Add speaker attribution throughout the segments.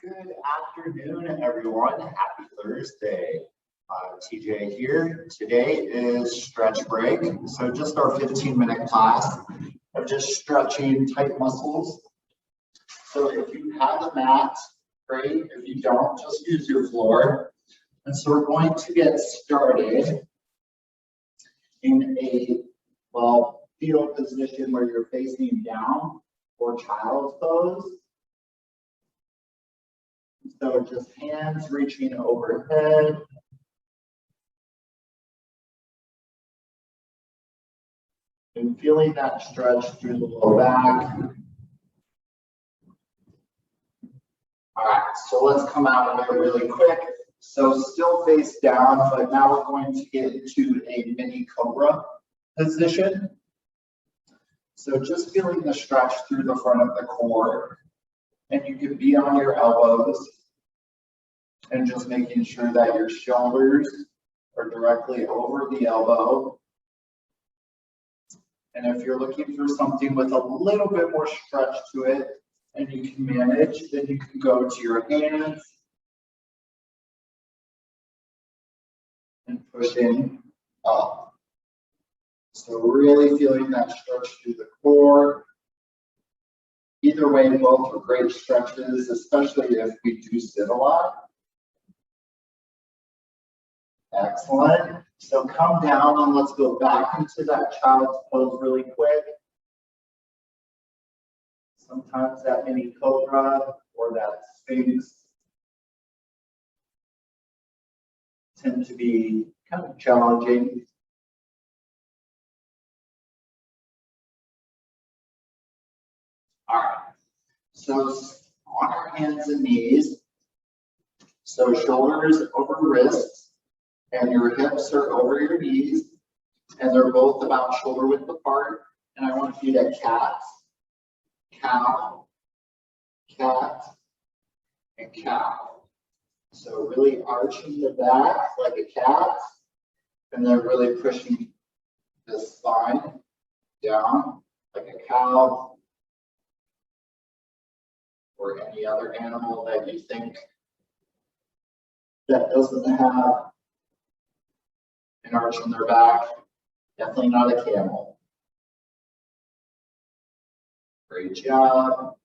Speaker 1: Good afternoon, everyone. Happy Thursday. TJ here. Today is stretch break. So just our 15-minute class of just stretching tight muscles. So if you have a mat, great. If you don't, just use your floor. And so we're going to get started in a, fetal position where you're facing down or child's pose. So just hands reaching overhead. And feeling that stretch through the low back. All right, so let's come out of it really quick. So still face down, but now we're going to get into a mini Cobra position. So just feeling the stretch through the front of the core. And you can be on your elbows and just making sure that your shoulders are directly over the elbow. And if you're looking for something with a little bit more stretch to it and you can manage, then you can go to your hands and pushing up. So really feeling that stretch through the core. Either way, both are great stretches, especially if we do sit a lot. Excellent. So come down and let's go back into that child's pose really quick. Sometimes that mini Cobra or that Sphinx tend to be kind of challenging. All right, so on our hands and knees, so shoulders over wrists, and your hips are over your knees, and they're both about shoulder width apart. And I want you to cat, cow, cat, and cow. So really arching the back like a cat, and then really pushing the spine down like a cow, or any other animal that you think that doesn't have an arch in their back. Definitely not a camel. Great job.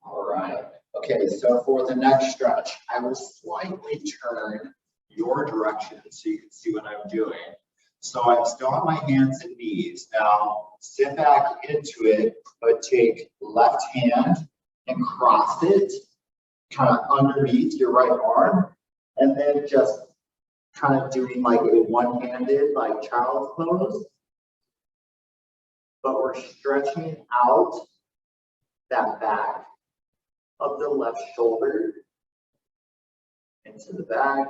Speaker 1: All right. Okay, so for the next stretch, I will slightly turn your direction so you can see what I'm doing. So I'm still on my hands and knees. Now sit back into it, but take left hand and cross it kind of underneath your right arm, and then just kind of doing like a one-handed like child's pose. But we're stretching out that back of the left shoulder into the back.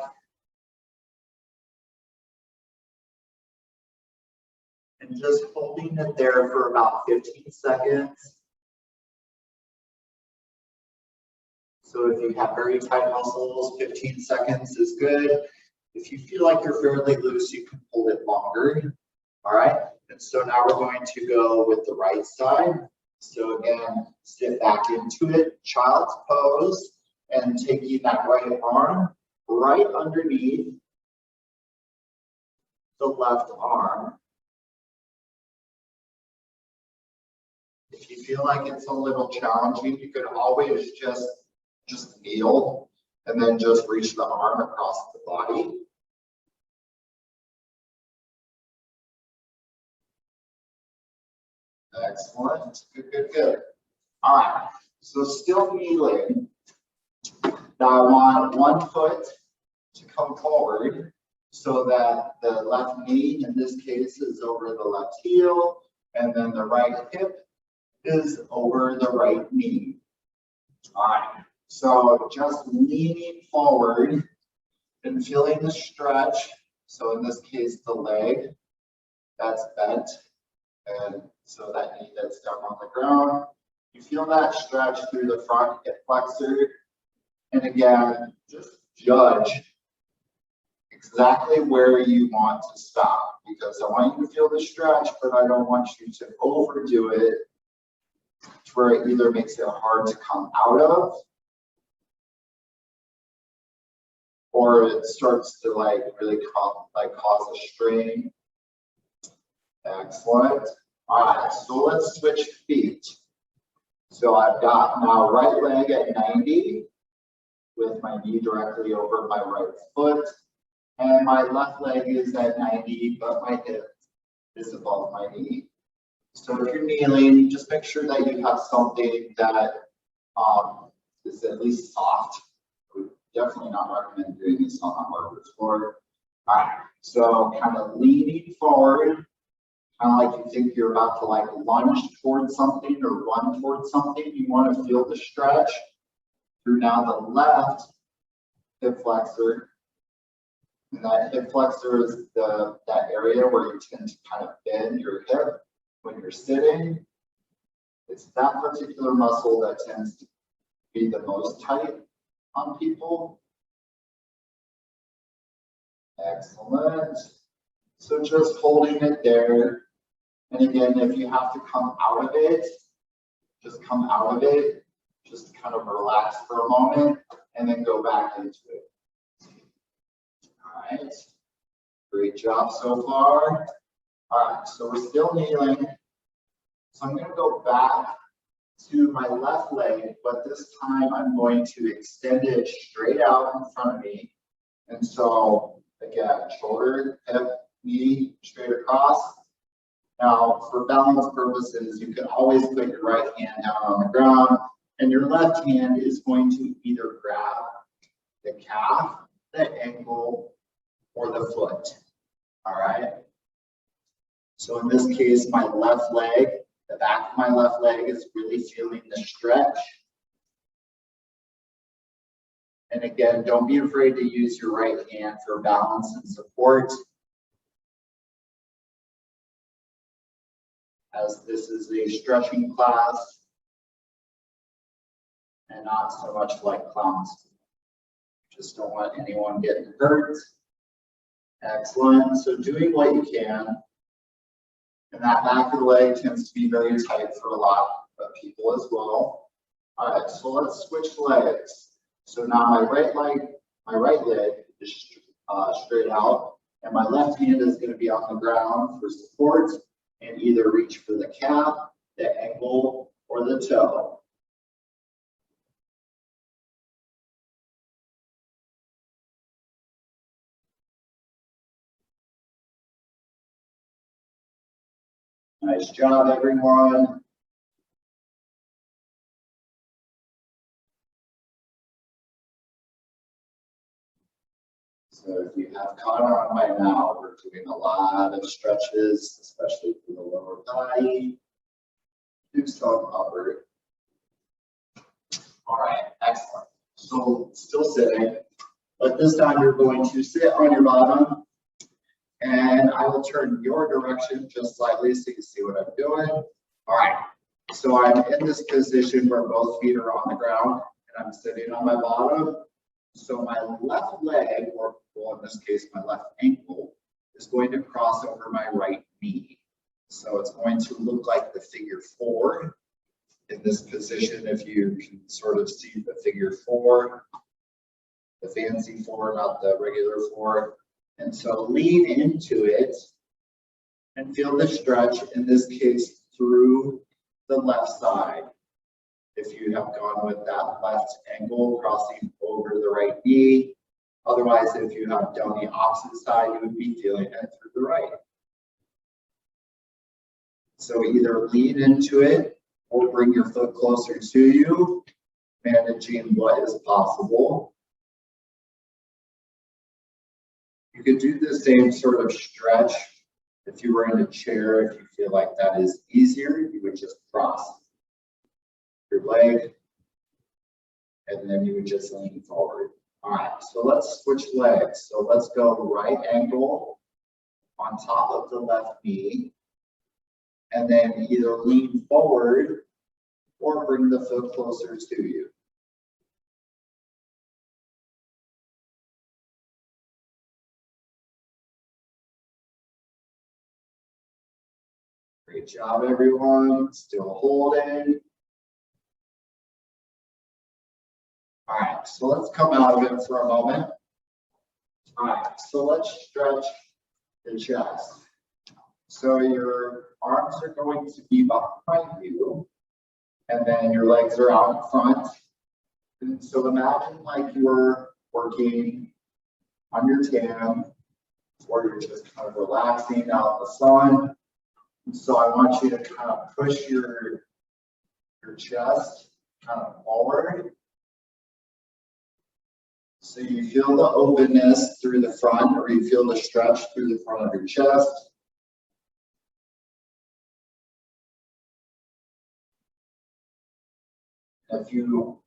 Speaker 1: And just holding it there for about 15 seconds. So if you have very tight muscles, 15 seconds is good. If you feel like you're fairly loose, you can hold it longer. All right. And so now we're going to go with the right side. So again, sit back into it, child's pose, and taking that right arm right underneath the left arm. If you feel like it's a little challenging, you could always just kneel and then just reach the arm across the body. Excellent. Good, good, good. All right. So still kneeling. Now I want one foot to come forward so that the left knee, in this case, is over the left heel, and then the right hip is over the right knee. All right, so just leaning forward and feeling the stretch. So in this case, the leg that's bent, and so that knee that's down on the ground. You feel that stretch through the front hip flexor. And again, just judge exactly where you want to stop, because I want you to feel the stretch, but I don't want you to overdo it where it either makes it hard to come out of, or it starts to like really cause a strain. Excellent. All right, so let's switch feet. So I've got now right leg at 90 with my knee directly over my right foot, and my left leg is at 90, but my hip is above my knee. So if you're kneeling, just make sure that you have something that is at least soft. I would definitely not recommend doing this on a hardwood floor. All right, so kind of leaning forward, kind of like you think you're about to like lunge towards something or run towards something. You want to feel the stretch through now the left hip flexor. And that hip flexor is that area where you tend to kind of bend your hip when you're sitting. It's that particular muscle that tends to be the most tight on people. Excellent. So just holding it there. And again, if you have to come out of it, just come out of it. Just kind of relax for a moment and then go back into it. All right. Great job so far. All right, so we're still kneeling. So I'm going to go back to my left leg, but this time I'm going to extend it straight out in front of me. And so again, shoulder, hip, knee, straight across. Now, for balance purposes, you can always put your right hand down on the ground, and your left hand is going to either grab the calf, the ankle, or the foot. All right. So in this case, my left leg, the back of my left leg is really feeling the stretch. And again, don't be afraid to use your right hand for balance and support, as this is a stretching class and not so much like clowns. Just don't want anyone getting hurt. Excellent. So doing what you can. And that back of the leg tends to be very tight for a lot of people as well. All right, so let's switch legs. So now my right leg is straight out, and my left hand is going to be on the ground for support and either reach for the calf, the ankle, or the toe. Nice job, everyone. So if you have caught on by now, we're doing a lot of stretches, especially for the lower body. Do some upward. All right, excellent. So still sitting, but this time you're going to sit on your bottom, and I will turn your direction just slightly so you can see what I'm doing. All right, so I'm in this position where both feet are on the ground, and I'm sitting on my bottom. So my left leg, or well, in this case, my left ankle, is going to cross over my right knee. So it's going to look like the figure 4 in this position. If you can sort of see the figure 4, the fancy 4, not the regular 4. And so lean into it and feel the stretch, in this case, through the left side. If you have gone with that left ankle crossing over the right knee. Otherwise, if you have done the opposite side, you would be feeling it through the right. So either lean into it or bring your foot closer to you, managing what is possible. You could do the same sort of stretch if you were in a chair. If you feel like that is easier, you would just cross your leg, and then you would just lean forward. All right, so let's switch legs. So let's go right ankle on top of the left knee, and then either lean forward or bring the foot closer to you. Great job, everyone. Still holding. All right, so let's come out of it for a moment. All right, so let's stretch the chest. So your arms are going to be behind you, and then your legs are out in front. And so imagine like you're working on your tan, or you're just kind of relaxing out in the sun. And so I want you to kind of push your chest kind of forward. So you feel the openness through the front, or you feel the stretch through the front of your chest. If you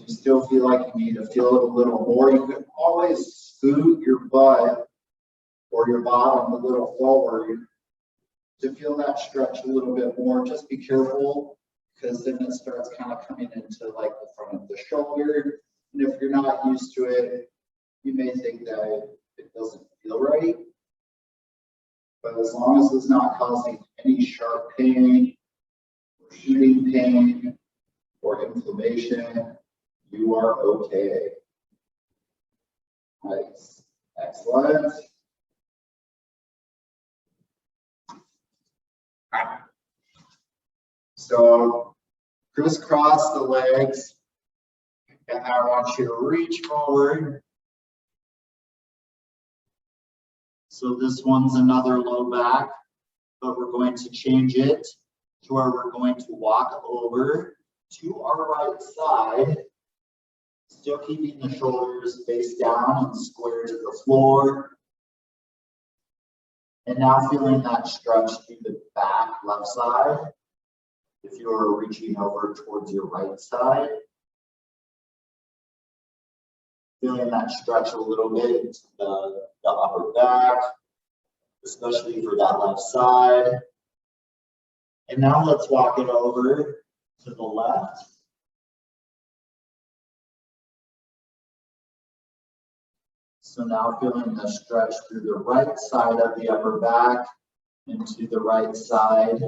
Speaker 1: still feel like you need to feel it a little more, you can always scoot your butt or your bottom a little forward to feel that stretch a little bit more. Just be careful, because then it starts kind of coming into like the front of the shoulder. And if you're not used to it, you may think that it doesn't feel right. But as long as it's not causing any sharp pain or shooting pain or inflammation, you are okay. Nice. Excellent. So crisscross the legs, and I want you to reach forward. So this one's another low back, but we're going to change it to where we're going to walk over to our right side, still keeping the shoulders face down and square to the floor. And now feeling that stretch through the back left side. If you're reaching over towards your right side, feeling that stretch a little bit into the upper back, especially for that left side. And now let's walk it over to the left. So now feeling the stretch through the right side of the upper back into the right side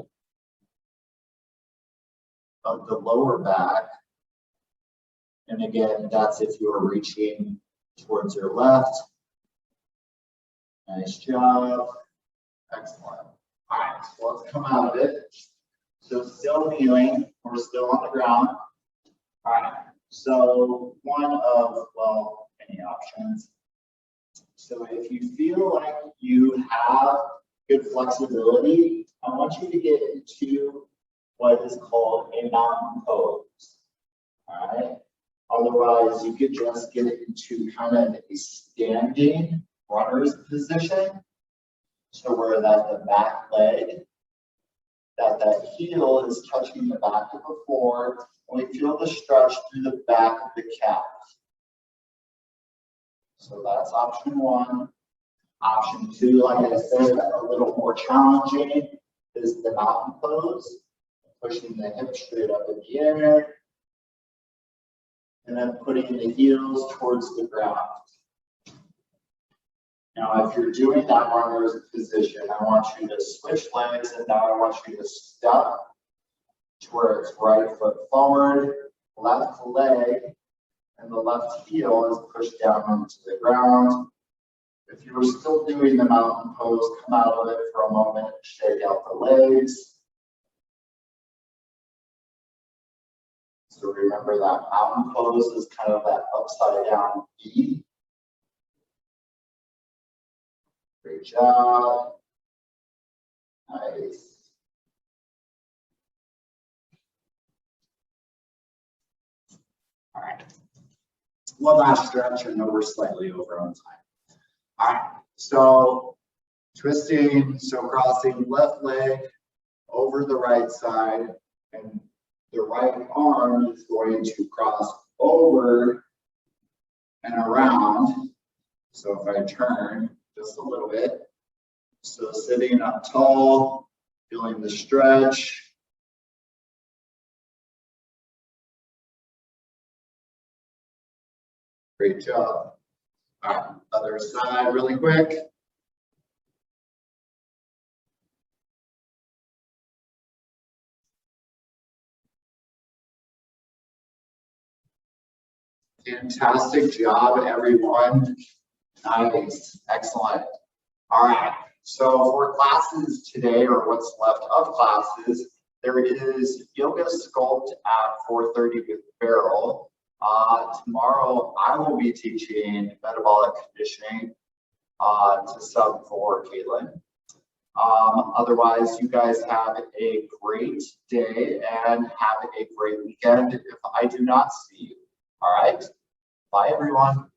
Speaker 1: of the lower back. And again, that's if you're reaching towards your left. Nice job. Excellent. All right, so let's come out of it. So still kneeling, we're still on the ground. All right, so one of, well, many options. So if you feel like you have good flexibility, I want you to get into what is called a mountain pose. All right. Otherwise, you could just get into kind of a standing runner's position. So where that the back leg, that heel is touching the back of the floor, and we feel the stretch through the back of the calf. So that's option one. Option two, like I said, a little more challenging, is the mountain pose, pushing the hips straight up in the air, and then putting the heels towards the ground. Now, if you're doing that runner's position, I want you to switch legs, and now I want you to step to where it's right foot forward, left leg, and the left heel is pushed down into the ground. If you're still doing the mountain pose, come out of it for a moment, shake out the legs. So remember that mountain pose is kind of that upside down V. Great job. Nice. All right. One last stretch, and then we're slightly over on time. All right. So twisting, so crossing left leg over the right side, and the right arm is going to cross over and around. So if I turn just a little bit, so sitting up tall, feeling the stretch. Great job. All right, other side really quick. Fantastic job, everyone. Nice, excellent. All right, so for classes today, or what's left of classes, there is yoga sculpt at 4:30 with Beryl. Tomorrow I will be teaching metabolic conditioning to sub for Caitlin. Otherwise, you guys have a great day and have a great weekend if I do not see you. All right, bye everyone.